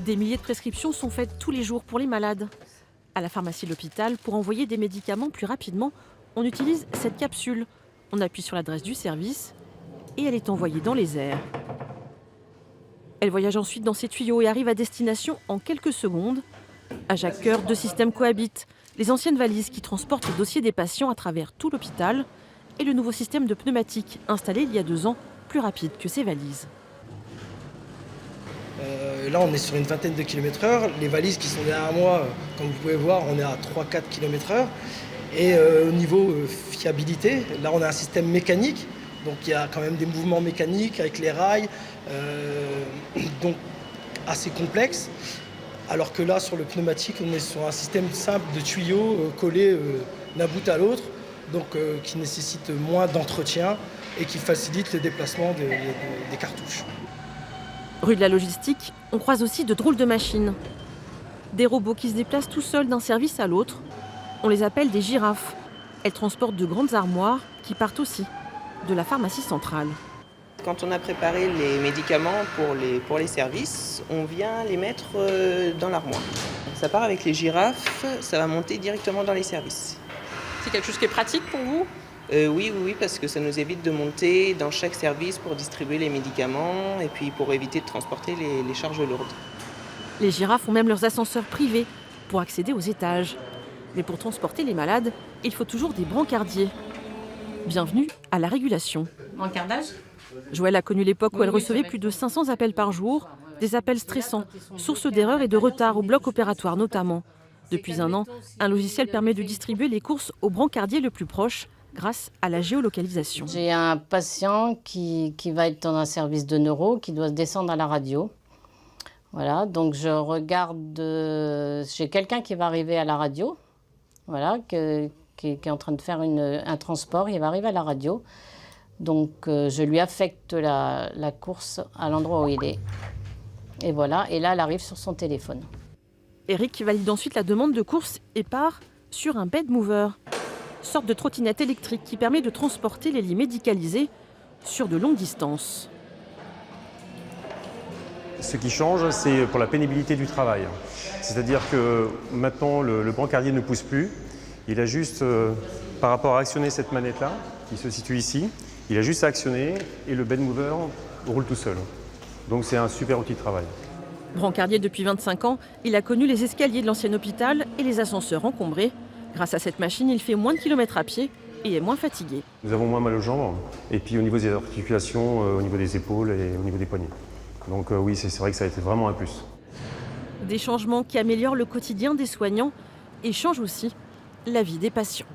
Des milliers de prescriptions sont faites tous les jours pour les malades. À la pharmacie de l'hôpital, pour envoyer des médicaments plus rapidement, on utilise cette capsule. On appuie sur l'adresse du service et elle est envoyée dans les airs. Elle voyage ensuite dans ces tuyaux et arrive à destination en quelques secondes. À Jacques-Cœur, 2 systèmes cohabitent. Les anciennes valises qui transportent les dossiers des patients à travers tout l'hôpital et le nouveau système de pneumatique installé il y a 2 ans, plus rapide que ces valises. Là, on est sur une vingtaine de km/h. Les valises qui sont derrière moi, comme vous pouvez voir, on est à 3-4 km/h. Et au niveau fiabilité, là, on a un système mécanique. Donc, il y a quand même des mouvements mécaniques avec les rails, donc assez complexe. Alors que là, sur le pneumatique, on est sur un système simple de tuyaux collés d'un bout à l'autre, donc qui nécessite moins d'entretien et qui facilite le déplacement des cartouches. Rue de la Logistique, on croise aussi de drôles de machines. Des robots qui se déplacent tout seuls d'un service à l'autre. On les appelle des girafes. Elles transportent de grandes armoires qui partent aussi de la pharmacie centrale. Quand on a préparé les médicaments pour les services, on vient les mettre dans l'armoire. Ça part avec les girafes, ça va monter directement dans les services. C'est quelque chose qui est pratique pour vous ? Oui, parce que ça nous évite de monter dans chaque service pour distribuer les médicaments et puis pour éviter de transporter les charges lourdes. Les girafes ont même leurs ascenseurs privés pour accéder aux étages. Mais pour transporter les malades, il faut toujours des brancardiers. Bienvenue à la régulation. Brancardage ? Joëlle a connu l'époque où elle recevait plus de 500 appels par jour, des appels stressants, source d'erreurs et de retard au bloc opératoire notamment. Depuis 1 an, un logiciel permet de distribuer les courses au brancardier le plus proche, grâce à la géolocalisation. J'ai un patient qui va être dans un service de neuro, qui doit descendre à la radio. Voilà, donc je regarde, j'ai quelqu'un qui va arriver à la radio, voilà, qui est en train de faire un transport, il va arriver à la radio. Donc je lui affecte la course à l'endroit où il est. Et voilà, et là elle arrive sur son téléphone. Eric valide ensuite la demande de course et part sur un bed mover, sorte de trottinette électrique qui permet de transporter les lits médicalisés sur de longues distances. Ce qui change, c'est pour la pénibilité du travail. C'est-à-dire que maintenant, le brancardier ne pousse plus. Il a juste, par rapport à actionner cette manette-là, qui se situe ici, il a juste à actionner et le bed mover roule tout seul. Donc c'est un super outil de travail. Brancardier depuis 25 ans, il a connu les escaliers de l'ancien hôpital et les ascenseurs encombrés. Grâce à cette machine, il fait moins de kilomètres à pied et est moins fatigué. Nous avons moins mal aux jambes et puis au niveau des articulations, au niveau des épaules et au niveau des poignets. Donc oui, c'est vrai que ça a été vraiment un plus. Des changements qui améliorent le quotidien des soignants et changent aussi la vie des patients.